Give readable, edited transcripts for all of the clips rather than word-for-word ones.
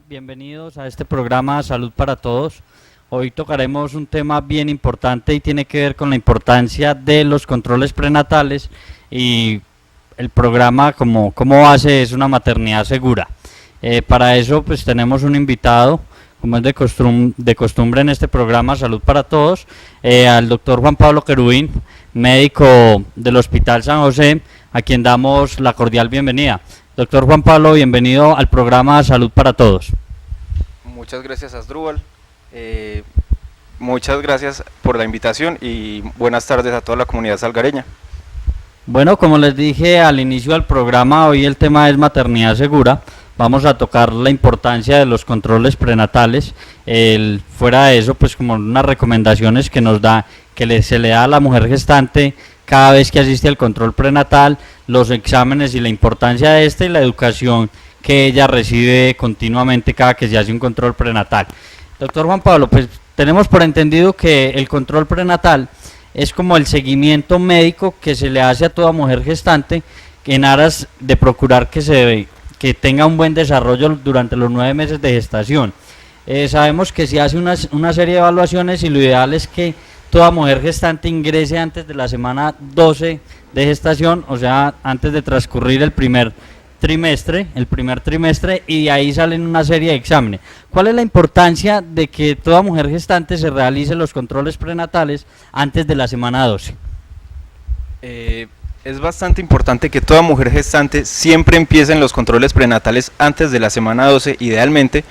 bienvenidos a este programa Salud para Todos. Hoy tocaremos un tema bien importante y tiene que ver con la importancia de los controles prenatales y el programa como base es una maternidad segura. Para eso pues tenemos un invitado, como es de costumbre en este programa Salud para Todos, al doctor Juan Pablo Querubín, médico del Hospital San José, a quien damos la cordial bienvenida. Doctor Juan Pablo, bienvenido al programa Salud para Todos. Muchas gracias, Asdrúbal. Muchas gracias por la invitación y buenas tardes a toda la comunidad salgareña. Bueno, como les dije al inicio del programa, hoy el tema es maternidad segura. Vamos a tocar la importancia de los controles prenatales. Fuera de eso, pues como unas recomendaciones que nos da, se le da a la mujer gestante cada vez que asiste al control prenatal, los exámenes y la importancia de y la educación que ella recibe continuamente cada que se hace un control prenatal. Doctor Juan Pablo, pues tenemos por entendido que el control prenatal es como el seguimiento médico que se le hace a toda mujer gestante en aras de procurar que tenga un buen desarrollo durante los 9 meses de gestación. Sabemos que se hace una serie de evaluaciones y lo ideal es que toda mujer gestante ingrese antes de la semana 12 de gestación, o sea, antes de transcurrir el primer trimestre, y de ahí salen una serie de exámenes. ¿Cuál es la importancia de que toda mujer gestante se realice los controles prenatales antes de la semana 12? Es bastante importante que toda mujer gestante siempre empiece en los controles prenatales antes de la semana 12, idealmente,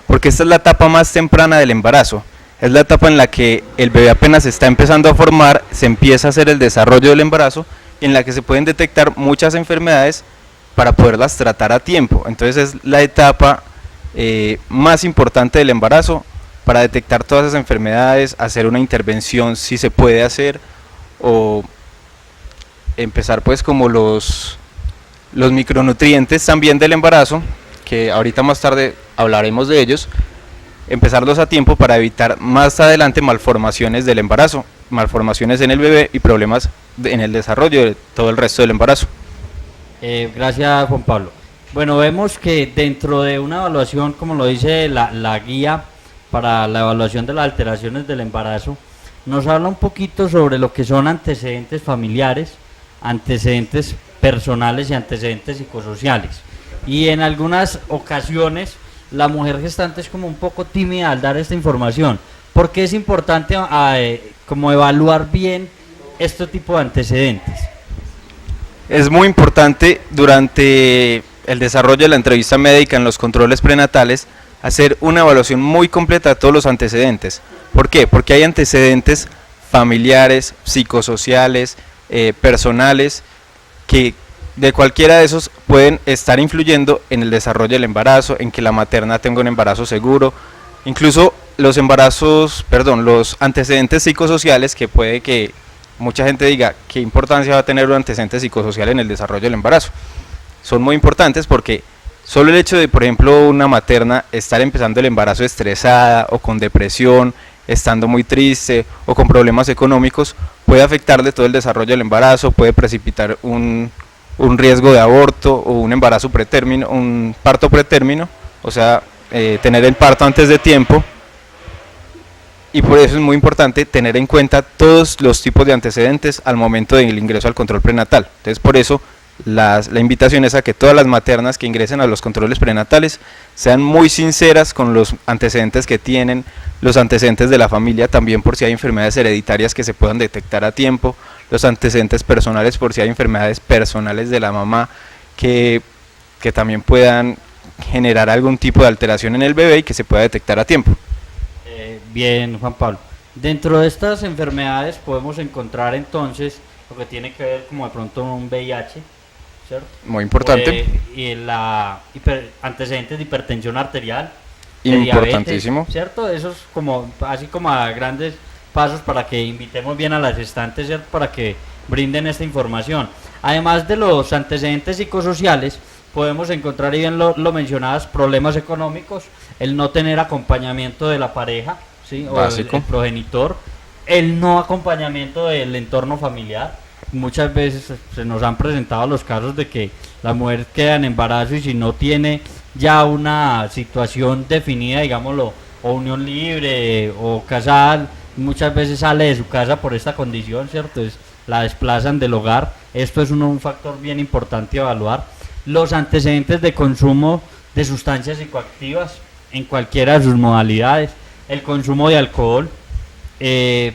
porque esta es la etapa más temprana del embarazo. Es la etapa en la que el bebé apenas se está empezando a formar, se empieza a hacer el desarrollo del embarazo, en la que se pueden detectar muchas enfermedades para poderlas tratar a tiempo. Entonces es la etapa más importante del embarazo para detectar todas esas enfermedades, hacer una intervención si se puede hacer, o empezar pues como los micronutrientes también del embarazo, que ahorita más tarde hablaremos de ellos, empezarlos a tiempo para evitar más adelante malformaciones del embarazo, malformaciones en el bebé y problemas en el desarrollo de todo el resto del embarazo. Gracias, Juan Pablo. Bueno, vemos que dentro de una evaluación, como lo dice la guía para la evaluación de las alteraciones del embarazo, nos habla un poquito sobre lo que son antecedentes familiares, antecedentes personales y antecedentes psicosociales. Y en algunas ocasiones la mujer gestante es como un poco tímida al dar esta información. ¿Por qué es importante como evaluar bien este tipo de antecedentes? Es muy importante durante el desarrollo de la entrevista médica en los controles prenatales hacer una evaluación muy completa de todos los antecedentes. ¿Por qué? Porque hay antecedentes familiares, psicosociales, personales, que de cualquiera de esos pueden estar influyendo en el desarrollo del embarazo, en que la materna tenga un embarazo seguro, incluso los antecedentes psicosociales, que puede que mucha gente diga qué importancia va a tener un antecedente psicosocial en el desarrollo del embarazo. Son muy importantes porque solo el hecho de, por ejemplo, una materna estar empezando el embarazo estresada o con depresión, estando muy triste o con problemas económicos, puede afectarle todo el desarrollo del embarazo, puede precipitar un riesgo de aborto o un embarazo pretérmino, un parto pretérmino, o sea, tener el parto antes de tiempo. Y por eso es muy importante tener en cuenta todos los tipos de antecedentes al momento del ingreso al control prenatal. Entonces, por eso la invitación es a que todas las maternas que ingresen a los controles prenatales sean muy sinceras con los antecedentes que tienen, los antecedentes de la familia también, por si hay enfermedades hereditarias que se puedan detectar a tiempo, los antecedentes personales por si hay enfermedades personales de la mamá que también puedan generar algún tipo de alteración en el bebé y que se pueda detectar a tiempo. Bien, Juan Pablo. Dentro de estas enfermedades podemos encontrar entonces lo que tiene que ver como de pronto un VIH, ¿cierto? Muy importante. Y antecedentes de hipertensión arterial, Importantísimo. diabetes, ¿cierto? Eso es así como a grandes pasos para que invitemos bien a las gestantes, ¿cierto? Para que brinden esta información. Además de los antecedentes psicosociales, podemos encontrar, y bien lo mencionabas, problemas económicos, el no tener acompañamiento de la pareja, ¿sí? O el progenitor, el no acompañamiento del entorno familiar, muchas veces se nos han presentado los casos de que la mujer queda en embarazo y si no tiene ya una situación definida, digámoslo, o unión libre o casada, muchas veces sale de su casa por esta condición, ¿cierto? La desplazan del hogar. Esto es un factor bien importante a evaluar. Los antecedentes de consumo de sustancias psicoactivas en cualquiera de sus modalidades, el consumo de alcohol, de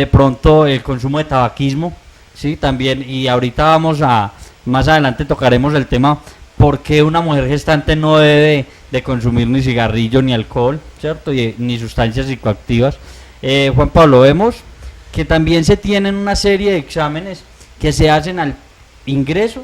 pronto el consumo de tabaquismo, sí, también, y ahorita más adelante tocaremos el tema por qué una mujer gestante no debe de consumir ni cigarrillo ni alcohol, ¿cierto? Ni sustancias psicoactivas. Juan Pablo, vemos que también se tienen una serie de exámenes que se hacen al ingreso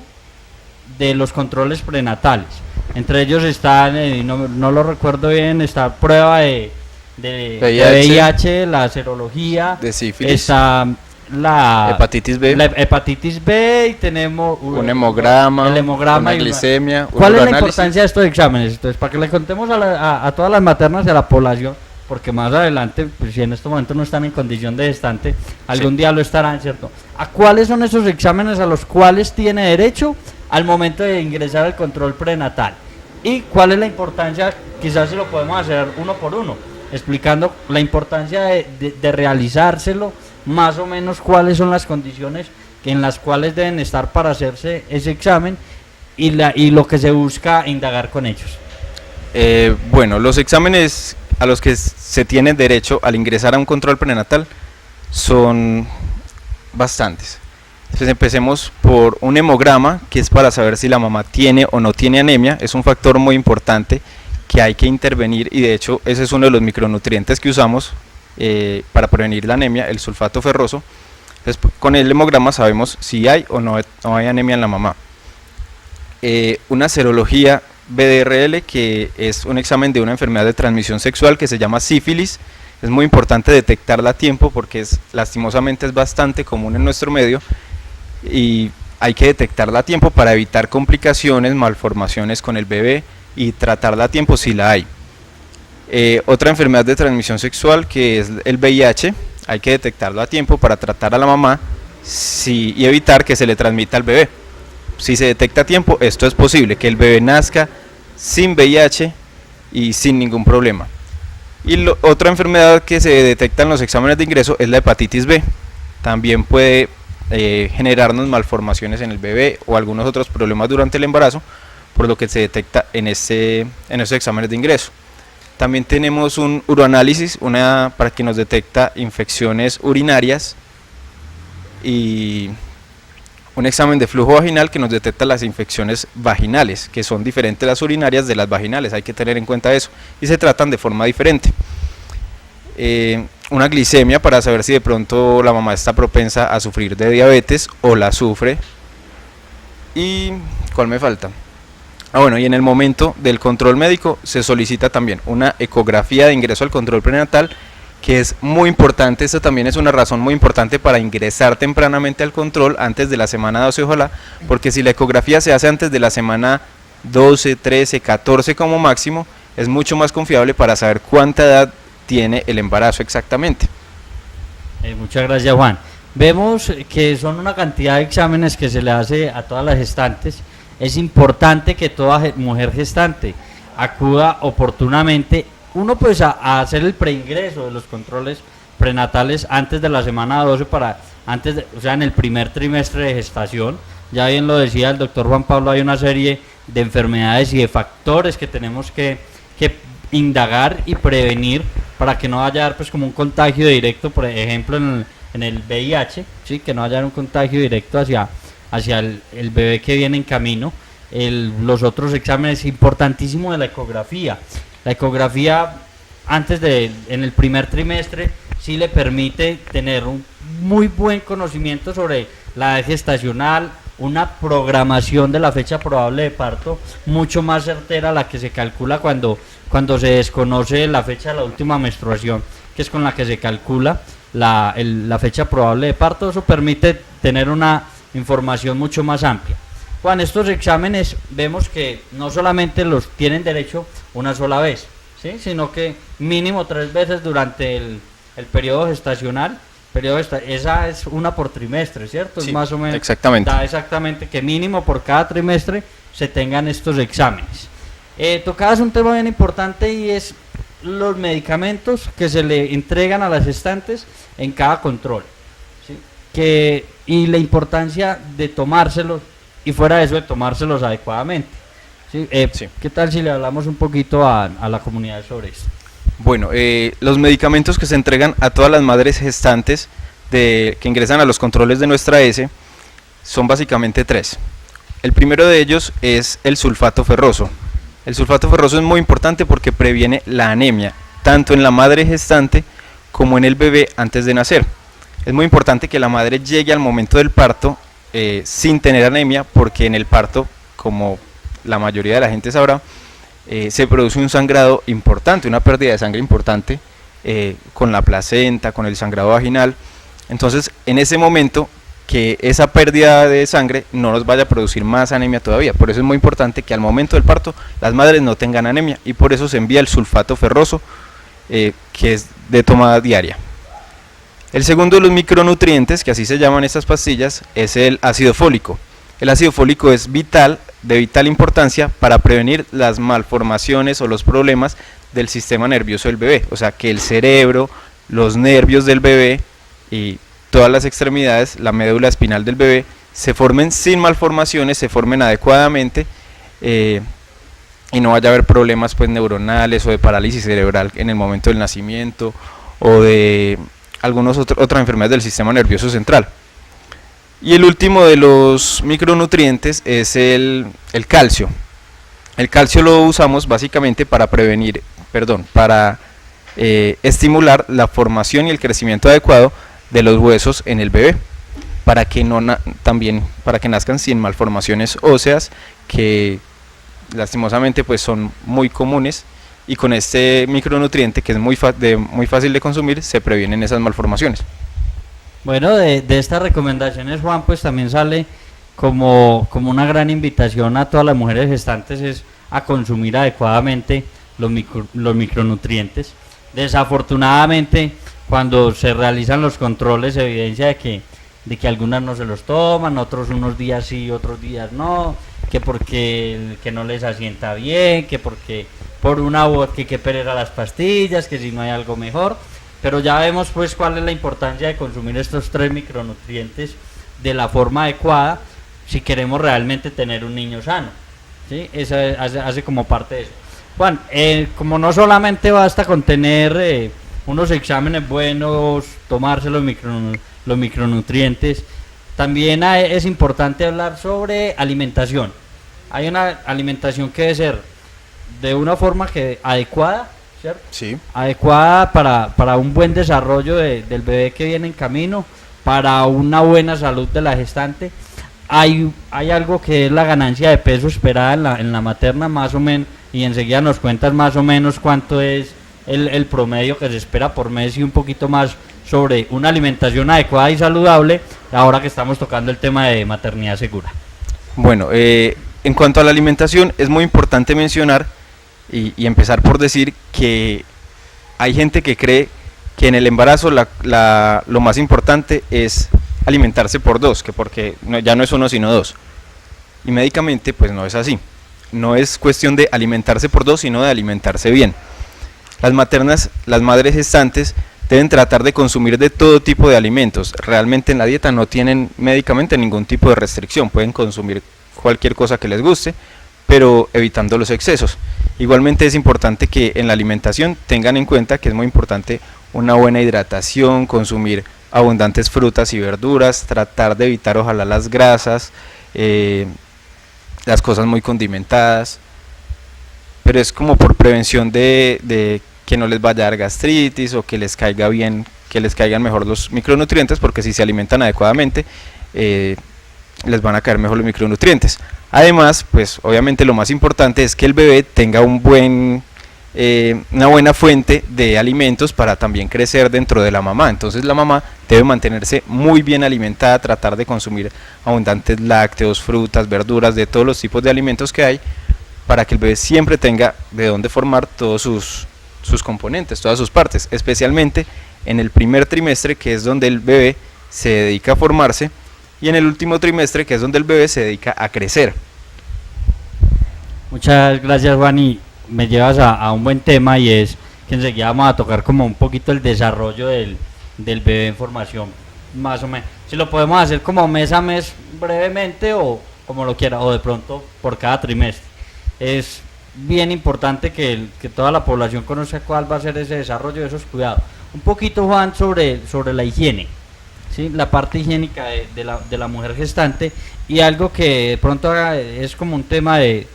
de los controles prenatales. Entre ellos están, no lo recuerdo bien, está prueba de VIH, la serología, de sífilis, está la hepatitis B y tenemos un hemograma, una glicemia. ¿Cuál es la importancia de estos exámenes? Entonces, para que le contemos a todas las maternas y a la población, porque más adelante, pues si en este momento no están en condición de gestante, algún día lo estarán, ¿cierto? ¿A cuáles son esos exámenes a los cuales tiene derecho al momento de ingresar al control prenatal? ¿Y cuál es la importancia? Quizás si lo podemos hacer uno por uno, explicando la importancia de realizárselo, más o menos cuáles son las condiciones en las cuales deben estar para hacerse ese examen y lo que se busca indagar con ellos. Bueno, los exámenes a los que se tiene derecho al ingresar a un control prenatal son bastantes. Entonces empecemos por un hemograma, que es para saber si la mamá tiene o no tiene anemia. Es un factor muy importante que hay que intervenir y de hecho ese es uno de los micronutrientes que usamos para prevenir la anemia, el sulfato ferroso. Entonces con el hemograma sabemos si hay o no hay anemia en la mamá. Una serología BDRL, que es un examen de una enfermedad de transmisión sexual que se llama sífilis. Es muy importante detectarla a tiempo porque lastimosamente es bastante común en nuestro medio y hay que detectarla a tiempo para evitar complicaciones, malformaciones con el bebé y tratarla a tiempo si la hay. Otra enfermedad de transmisión sexual que es el VIH, hay que detectarlo a tiempo para tratar a la mamá y evitar que se le transmita al bebé. Si se detecta a tiempo, esto es posible, que el bebé nazca sin VIH y sin ningún problema. Y otra enfermedad que se detecta en los exámenes de ingreso es la hepatitis B. También puede generarnos malformaciones en el bebé o algunos otros problemas durante el embarazo, por lo que se detecta en esos exámenes de ingreso. También tenemos un uroanálisis, para que nos detecta infecciones urinarias, y un examen de flujo vaginal que nos detecta las infecciones vaginales, que son diferentes las urinarias de las vaginales, hay que tener en cuenta eso, y se tratan de forma diferente. Una glicemia para saber si de pronto la mamá está propensa a sufrir de diabetes o la sufre. ¿Y cuál me falta? Bueno, y en el momento del control médico se solicita también una ecografía de ingreso al control prenatal, que es muy importante. Esto también es una razón muy importante para ingresar tempranamente al control antes de la semana 12, ojalá, porque si la ecografía se hace antes de la semana 12, 13, 14 como máximo, es mucho más confiable para saber cuánta edad tiene el embarazo exactamente. Muchas gracias, Juan. Vemos que son una cantidad de exámenes que se le hace a todas las gestantes. Es importante que toda mujer gestante acuda oportunamente, uno pues a hacer el preingreso de los controles prenatales antes de la semana 12, o sea, en el primer trimestre de gestación. Ya bien lo decía el doctor Juan Pablo, hay una serie de enfermedades y de factores que tenemos que indagar y prevenir para que no vaya a haber pues como un contagio directo, por ejemplo en el VIH, ¿sí? Que no haya un contagio directo hacia el bebé que viene en camino. Los otros exámenes importantísimos de la ecografía. La ecografía en el primer trimestre sí le permite tener un muy buen conocimiento sobre la edad gestacional, una programación de la fecha probable de parto mucho más certera a la que se calcula cuando se desconoce la fecha de la última menstruación, que es con la que se calcula la fecha probable de parto. Eso permite tener una información mucho más amplia. Juan, estos exámenes vemos que no solamente los tienen derecho una sola vez, ¿sí? Sino que mínimo 3 veces durante el periodo gestacional, esa es una por trimestre, ¿cierto? Sí, Es más o menos, exactamente. da exactamente que mínimo por cada trimestre se tengan estos exámenes. Tocabas un tema bien importante y es los medicamentos que se le entregan a las gestantes en cada control, ¿sí? Y la importancia de tomárselos y fuera de eso de tomárselos adecuadamente, ¿sí? Sí. ¿Qué tal si le hablamos un poquito a la comunidad sobre esto? Bueno, los medicamentos que se entregan a todas las madres gestantes que ingresan a los controles de nuestra S son básicamente 3. El primero de ellos es el sulfato ferroso. El sulfato ferroso es muy importante porque previene la anemia, tanto en la madre gestante como en el bebé antes de nacer. Es muy importante que la madre llegue al momento del parto sin tener anemia, porque en el parto, como la mayoría de la gente sabrá, se produce un sangrado importante, una pérdida de sangre importante con la placenta, con el sangrado vaginal. Entonces, en ese momento, que esa pérdida de sangre no nos vaya a producir más anemia todavía. Por eso es muy importante que al momento del parto las madres no tengan anemia, y por eso se envía el sulfato ferroso, que es de tomada diaria. El segundo de los micronutrientes, que así se llaman estas pastillas, es el ácido fólico. El ácido fólico es de vital importancia para prevenir las malformaciones o los problemas del sistema nervioso del bebé. O sea, que el cerebro, los nervios del bebé y todas las extremidades, la médula espinal del bebé, se formen sin malformaciones, se formen adecuadamente, y no vaya a haber problemas pues neuronales o de parálisis cerebral en el momento del nacimiento, o de algunas otras enfermedades del sistema nervioso central. Y el último de los micronutrientes es el calcio. El calcio lo usamos básicamente para estimular la formación y el crecimiento adecuado de los huesos en el bebé, para que nazcan sin malformaciones óseas, que lastimosamente pues son muy comunes, y con este micronutriente, que es muy fácil de consumir, se previenen esas malformaciones. Bueno, de estas recomendaciones, Juan, pues también sale como una gran invitación a todas las mujeres gestantes es a consumir adecuadamente los micronutrientes. Desafortunadamente, cuando se realizan los controles, se evidencia de que algunas no se los toman, otros unos días sí, otros días no, que porque que no les asienta bien, que porque por una voz que perera las pastillas, que si no hay algo mejor. Pero ya vemos pues cuál es la importancia de consumir estos 3 micronutrientes de la forma adecuada si queremos realmente tener un niño sano, ¿sí? Eso hace como parte de eso. Juan, como no solamente basta con tener unos exámenes buenos, tomarse los micronutrientes, también es importante hablar sobre alimentación. Hay una alimentación que debe ser de una forma adecuada, ¿cierto? Sí. Adecuada para un buen desarrollo del bebé que viene en camino, para una buena salud de la gestante. Hay algo que es la ganancia de peso esperada en la materna, más o menos, y enseguida nos cuentas más o menos cuánto es el promedio que se espera por mes y un poquito más sobre una alimentación adecuada y saludable, ahora que estamos tocando el tema de maternidad segura. Bueno, en cuanto a la alimentación, es muy importante mencionar y empezar por decir que hay gente que cree que en el embarazo lo más importante es alimentarse por 2, que porque ya no es 1 sino 2. Y médicamente pues no es así. No es cuestión de alimentarse por 2, sino de alimentarse bien. Las madres gestantes deben tratar de consumir de todo tipo de alimentos. Realmente en la dieta no tienen médicamente ningún tipo de restricción, pueden consumir cualquier cosa que les guste, pero evitando los excesos. Igualmente es importante que en la alimentación tengan en cuenta que es muy importante una buena hidratación, consumir abundantes frutas y verduras, tratar de evitar ojalá las grasas, las cosas muy condimentadas, pero es como por prevención de que no les vaya a dar gastritis o que les caigan mejor los micronutrientes, porque si se alimentan adecuadamente les van a caer mejor los micronutrientes. Además, pues obviamente lo más importante es que el bebé tenga una buena fuente de alimentos para también crecer dentro de la mamá. Entonces la mamá debe mantenerse muy bien alimentada, tratar de consumir abundantes lácteos, frutas, verduras, de todos los tipos de alimentos que hay, para que el bebé siempre tenga de dónde formar todos sus componentes, todas sus partes, especialmente en el primer trimestre, que es donde el bebé se dedica a formarse, y en el último trimestre, que es donde el bebé se dedica a crecer. Muchas gracias, Juan, y me llevas a un buen tema, y es que enseguida vamos a tocar como un poquito el desarrollo del bebé en formación, más o menos. Si lo podemos hacer como mes a mes brevemente o como lo quiera, o de pronto por cada trimestre. Es bien importante que toda la población conozca cuál va a ser ese desarrollo de esos cuidados. Un poquito, Juan, sobre la higiene, ¿sí? La parte higiénica de la mujer gestante, y algo que de pronto es como un tema de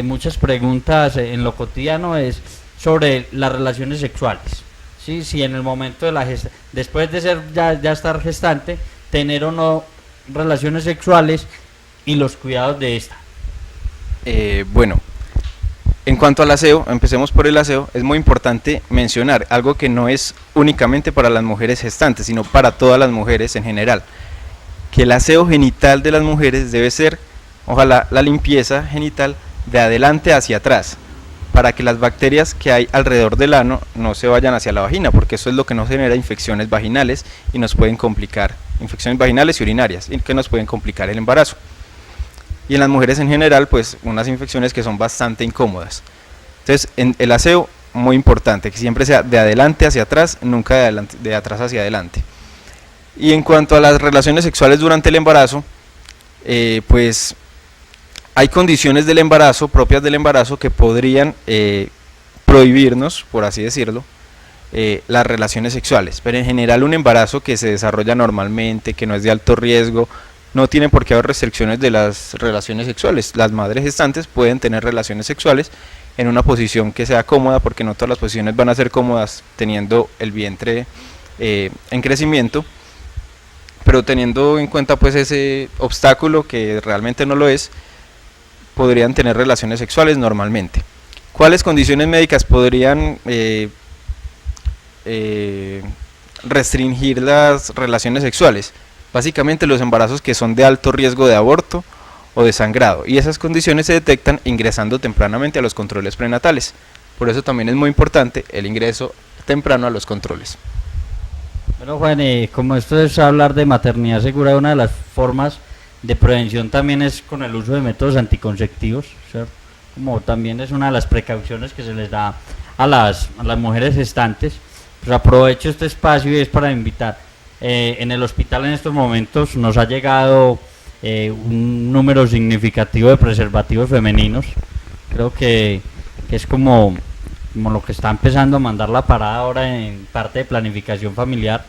muchas preguntas en lo cotidiano, es sobre las relaciones sexuales. ¿Sí? Si en el momento de la después de ser ya estar gestante, tener o no relaciones sexuales y los cuidados de esta. Bueno, en cuanto al aseo, empecemos por el aseo. Es muy importante mencionar algo que no es únicamente para las mujeres gestantes, sino para todas las mujeres en general, que el aseo genital de las mujeres debe ser, ojalá, la limpieza genital de adelante hacia atrás, para que las bacterias que hay alrededor del ano no se vayan hacia la vagina, porque eso es lo que nos genera infecciones vaginales y nos pueden complicar, infecciones vaginales y urinarias, y que nos pueden complicar el embarazo. Y en las mujeres en general, pues unas infecciones que son bastante incómodas. Entonces, en el aseo, muy importante, que siempre sea de adelante hacia atrás, nunca de atrás hacia adelante. Y en cuanto a las relaciones sexuales durante el embarazo, pues hay condiciones del embarazo, propias del embarazo, que podrían prohibirnos, por así decirlo, las relaciones sexuales. Pero en general un embarazo que se desarrolla normalmente, que no es de alto riesgo, no tiene por qué haber restricciones de las relaciones sexuales. Las madres gestantes pueden tener relaciones sexuales en una posición que sea cómoda, porque no todas las posiciones van a ser cómodas teniendo el vientre en crecimiento, pero teniendo en cuenta pues ese obstáculo que realmente no lo es, podrían tener relaciones sexuales normalmente. ¿Cuáles condiciones médicas podrían restringir las relaciones sexuales? Básicamente los embarazos que son de alto riesgo de aborto o de sangrado, y esas condiciones se detectan ingresando tempranamente a los controles prenatales. Por eso también es muy importante el ingreso temprano a los controles. Bueno, Juan, como esto es hablar de maternidad segura, una de las formas de prevención también es con el uso de métodos anticonceptivos, ¿cierto? Como también es una de las precauciones que se les da a las mujeres gestantes. Pues aprovecho este espacio y es para invitar. En el hospital en estos momentos nos ha llegado un número significativo de preservativos femeninos. Creo que es como lo que está empezando a mandar la parada ahora en parte de planificación familiar.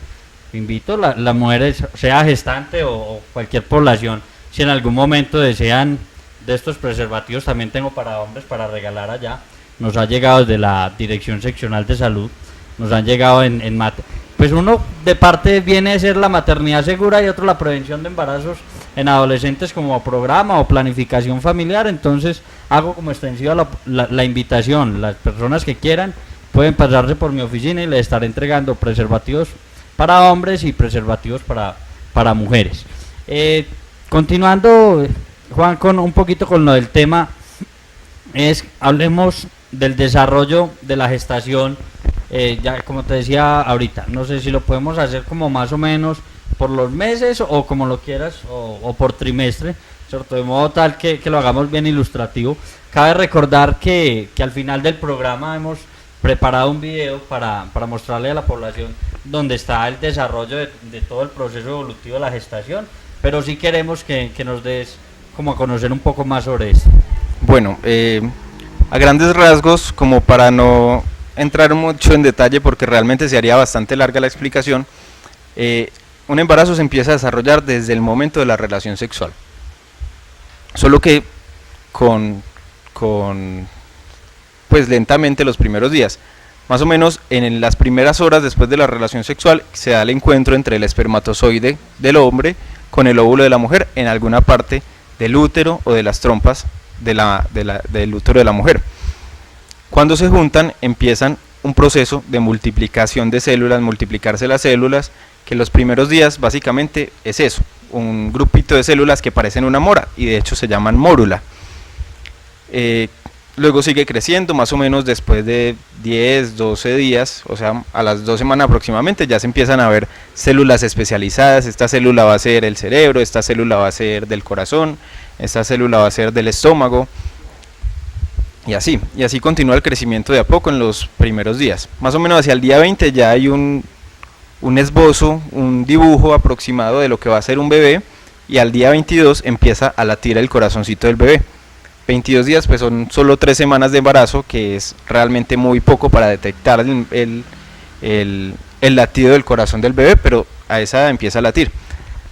Invito a las mujeres, sea gestante o cualquier población, si en algún momento desean de estos preservativos, también tengo para hombres para regalar allá. Nos ha llegado desde la Dirección Seccional de Salud, nos han llegado en mate. Pues uno de parte viene a ser la maternidad segura y otro la prevención de embarazos en adolescentes como programa o planificación familiar. Entonces hago como extensiva la invitación. Las personas que quieran pueden pasarse por mi oficina y les estaré entregando preservativos para hombres y preservativos para mujeres. Continuando, Juan, con un poquito con lo del tema, hablemos del desarrollo de la gestación. Ya como te decía ahorita, no sé si lo podemos hacer como más o menos por los meses o como lo quieras, o por trimestre, ¿cierto? De modo tal que lo hagamos bien ilustrativo. Cabe recordar que al final del programa hemos preparado un video para mostrarle a la población donde está el desarrollo de todo el proceso evolutivo de la gestación, pero sí queremos que nos des como a conocer un poco más sobre esto. Bueno, a grandes rasgos, como para no entrar mucho en detalle porque realmente se haría bastante larga la explicación, un embarazo se empieza a desarrollar desde el momento de la relación sexual, solo que pues lentamente los primeros días. Más o menos en las primeras horas después de la relación sexual se da el encuentro entre el espermatozoide del hombre con el óvulo de la mujer en alguna parte del útero o de las trompas del útero de la mujer. Cuando se juntan empiezan un proceso de multiplicación de células, multiplicarse las células, que los primeros días básicamente es eso, un grupito de células que parecen una mora y de hecho se llaman mórula. luego sigue creciendo, más o menos después de 10, 12 días, o sea, a las 2 semanas aproximadamente, ya se empiezan a ver células especializadas. Esta célula va a ser el cerebro, esta célula va a ser del corazón, esta célula va a ser del estómago, y así continúa el crecimiento de a poco en los primeros días. Más o menos hacia el día 20 ya hay un esbozo, un dibujo aproximado de lo que va a ser un bebé, y al día 22 empieza a latir el corazoncito del bebé. 22 días pues son solo 3 semanas de embarazo, que es realmente muy poco para detectar el latido del corazón del bebé, pero a esa edad empieza a latir.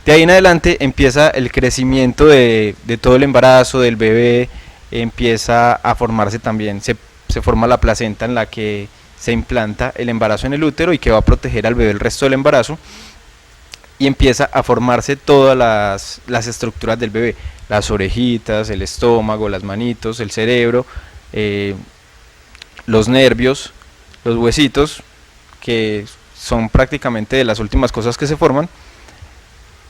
De ahí en adelante empieza el crecimiento de todo el embarazo del bebé, empieza a formarse también, se forma la placenta en la que se implanta el embarazo en el útero y que va a proteger al bebé el resto del embarazo, y empieza a formarse todas las estructuras del bebé, las orejitas, el estómago, las manitos, el cerebro, los nervios, los huesitos, que son prácticamente de las últimas cosas que se forman,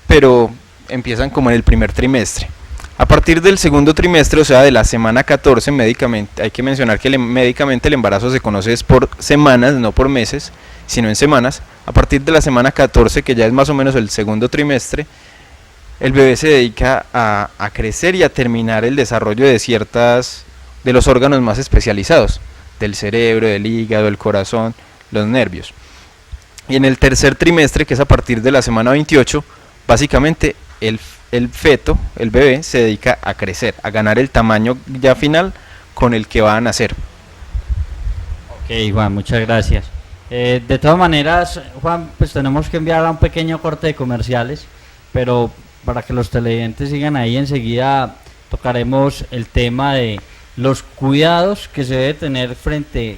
pero empiezan como en el primer trimestre. A partir del segundo trimestre, o sea, de la semana 14, médicamente, hay que mencionar que médicamente el embarazo se conoce es por semanas, no por meses, sino en semanas. A partir de la semana 14, que ya es más o menos el segundo trimestre, el bebé se dedica a crecer y a terminar el desarrollo de los órganos más especializados, del cerebro, del hígado, el corazón, los nervios. Y en el tercer trimestre, que es a partir de la semana 28, básicamente el feto, el bebé, se dedica a crecer, a ganar el tamaño ya final con el que va a nacer. Ok, Juan, muchas gracias. De todas maneras, Juan, pues tenemos que enviar a un pequeño corte de comerciales, pero para que los televidentes sigan ahí, enseguida tocaremos el tema de los cuidados que se debe tener frente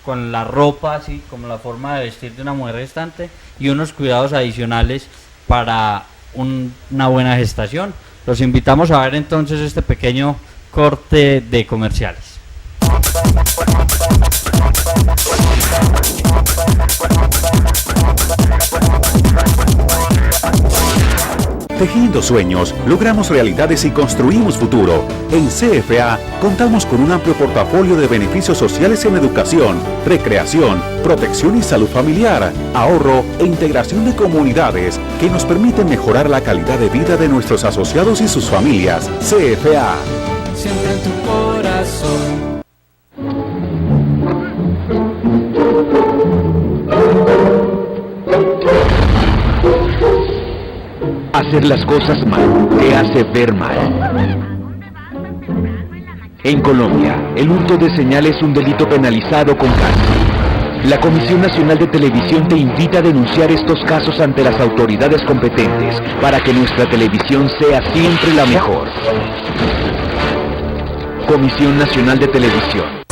con la ropa, así como la forma de vestir de una mujer gestante, y unos cuidados adicionales para una buena gestación. Los invitamos a ver entonces este pequeño corte de comerciales. Tejiendo sueños, logramos realidades y construimos futuro. En CFA contamos con un amplio portafolio de beneficios sociales en educación, recreación, protección y salud familiar, ahorro e integración de comunidades que nos permiten mejorar la calidad de vida de nuestros asociados y sus familias. CFA. Siempre en tu corazón. Hacer las cosas mal te hace ver mal. En Colombia, el hurto de señal es un delito penalizado con cárcel. La Comisión Nacional de Televisión te invita a denunciar estos casos ante las autoridades competentes para que nuestra televisión sea siempre la mejor. Comisión Nacional de Televisión.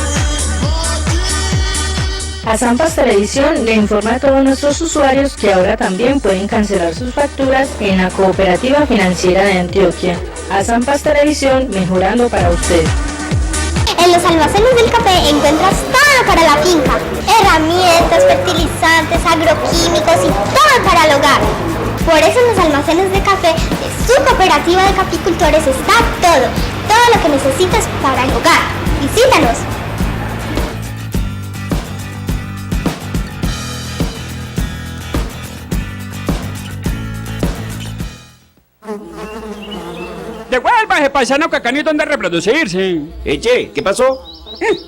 Asampas Televisión le informa a todos nuestros usuarios que ahora también pueden cancelar sus facturas en la Cooperativa Financiera de Antioquia. Asampas Televisión, mejorando para usted. En los almacenes del café encuentras todo para la finca. Herramientas, fertilizantes, agroquímicos y todo para el hogar. Por eso en los almacenes de café de su cooperativa de caficultores está todo lo que necesitas para el hogar. Visítanos. Devuélvase, paisano, que acá no hay donde reproducirse. Eche, ¿qué pasó?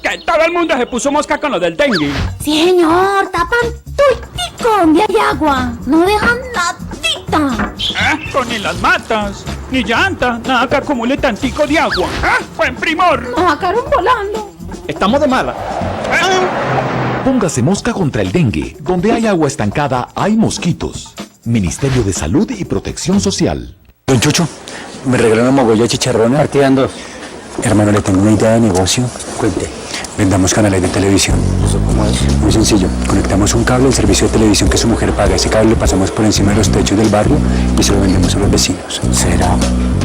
Que todo el mundo se puso mosca con lo del dengue. Sí, señor, tapan tuitico donde hay agua. No dejan nadita. Con ni las matas, ni llanta, nada que acumule tantico de agua. Buen primor. Nos sacaron volando. Estamos de mala. Póngase mosca contra el dengue. Donde hay agua estancada, hay mosquitos. Ministerio de Salud y Protección Social. Don Chucho, ¿me regaló una mogolla de chicharrones? Partida en dos. Hermano, le tengo una idea de negocio. Cuente. Vendamos canales de televisión. ¿Eso cómo es? Muy sencillo. Conectamos un cable al servicio de televisión que su mujer paga. Ese cable lo pasamos por encima de los techos del barrio y se lo vendemos a los vecinos. ¿Será?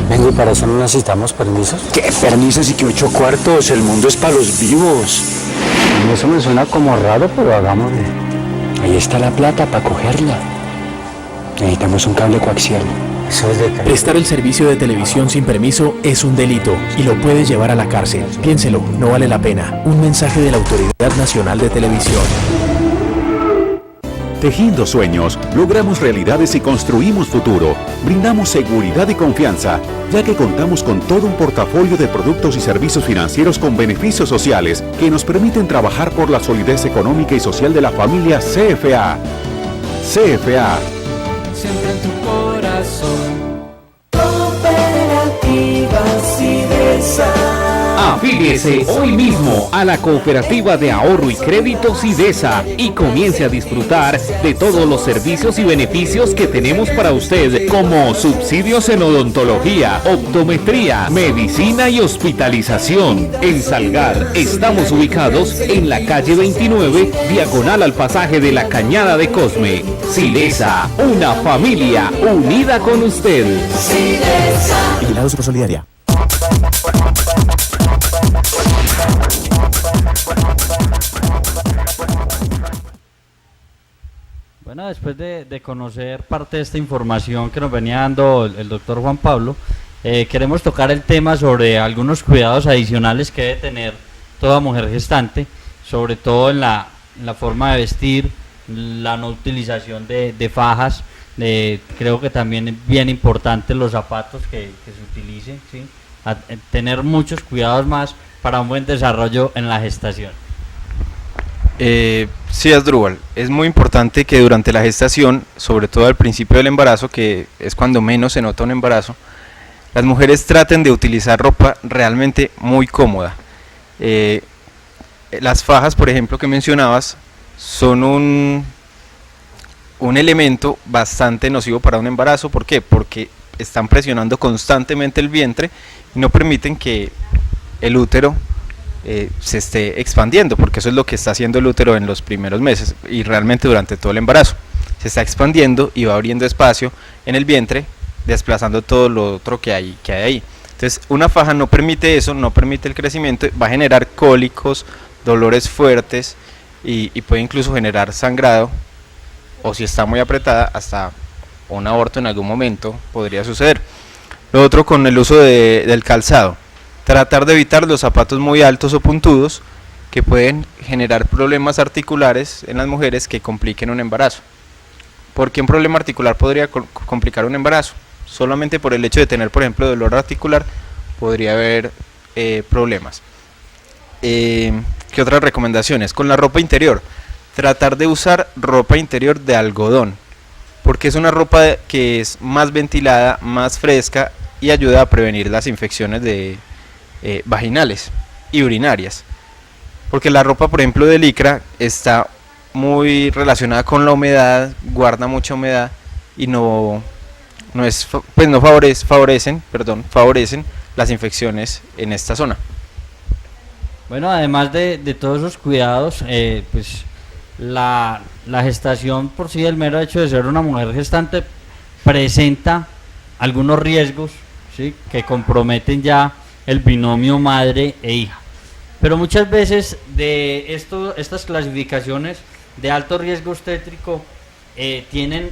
Venga, ¿y para eso no necesitamos permisos? ¿Qué permisos y qué 8 cuartos? El mundo es para los vivos. Eso me suena como raro, pero hagámoslo. Ahí está la plata para cogerla. Necesitamos un cable coaxial. Prestar el servicio de televisión sin permiso es un delito y lo puede llevar a la cárcel. Piénselo, no vale la pena. Un mensaje de la Autoridad Nacional de Televisión. Tejiendo sueños, logramos realidades y construimos futuro. Brindamos seguridad y confianza, ya que contamos con todo un portafolio de productos y servicios financieros con beneficios sociales que nos permiten trabajar por la solidez económica y social de la familia CFA. CFA. Siempre en tu corazón. Cooperativa Sidesa. Afíliese hoy mismo a la Cooperativa de Ahorro y Crédito Sidesa y comience a disfrutar de todos los servicios y beneficios que tenemos para usted, como subsidios en odontología, optometría, medicina y hospitalización. En Salgar estamos ubicados en la calle 29, diagonal al pasaje de la Cañada de Cosme. Sidesa, una familia unida con usted. Y Vigilado Supersolidaria. Bueno, después de conocer parte de esta información que nos venía dando el doctor Juan Pablo, queremos tocar el tema sobre algunos cuidados adicionales que debe tener toda mujer gestante, sobre todo en la forma de vestir, la no utilización de fajas, creo que también es bien importante los zapatos que se utilicen, ¿sí? Tener muchos cuidados más para un buen desarrollo en la gestación. Sí, Asdrúbal, es muy importante que durante la gestación, sobre todo al principio del embarazo, que es cuando menos se nota un embarazo, las mujeres traten de utilizar ropa realmente muy cómoda. Las fajas, por ejemplo, que mencionabas, son un elemento bastante nocivo para un embarazo. ¿Por qué? Porque están presionando constantemente el vientre y no permiten que el útero se esté expandiendo, porque eso es lo que está haciendo el útero en los primeros meses y realmente durante todo el embarazo. Se está expandiendo y va abriendo espacio en el vientre, desplazando todo lo otro que hay ahí. Entonces, una faja no permite eso, no permite el crecimiento, va a generar cólicos, dolores fuertes y puede incluso generar sangrado, o si está muy apretada, hasta un aborto en algún momento podría suceder. Lo otro, con el uso del calzado. Tratar de evitar los zapatos muy altos o puntudos que pueden generar problemas articulares en las mujeres que compliquen un embarazo. ¿Por qué un problema articular podría complicar un embarazo? Solamente por el hecho de tener, por ejemplo, dolor articular podría haber problemas. ¿Qué otras recomendaciones? Con la ropa interior. Tratar de usar ropa interior de algodón, porque es una ropa que es más ventilada, más fresca y ayuda a prevenir las infecciones vaginales y urinarias, porque la ropa, por ejemplo, de licra está muy relacionada con la humedad, guarda mucha humedad y favorecen las infecciones en esta zona. Bueno, además de todos esos cuidados, pues la gestación por sí, el mero hecho de ser una mujer gestante, presenta algunos riesgos, ¿sí?, que comprometen ya el binomio madre e hija. Pero muchas veces de estas clasificaciones de alto riesgo obstétrico tienen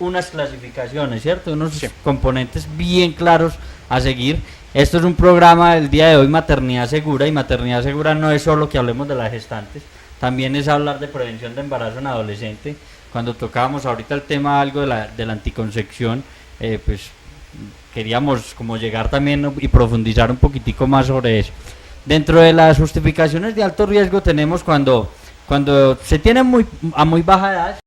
unas clasificaciones, ¿cierto? Unos componentes bien claros a seguir. Esto es un programa del día de hoy, Maternidad Segura, y Maternidad Segura no es solo que hablemos de las gestantes, también es hablar de prevención de embarazo en adolescente. Cuando tocábamos ahorita el tema algo de la anticoncepción, pues queríamos como llegar también y profundizar un poquitico más sobre eso. Dentro de las justificaciones de alto riesgo tenemos cuando se tiene a muy baja edad,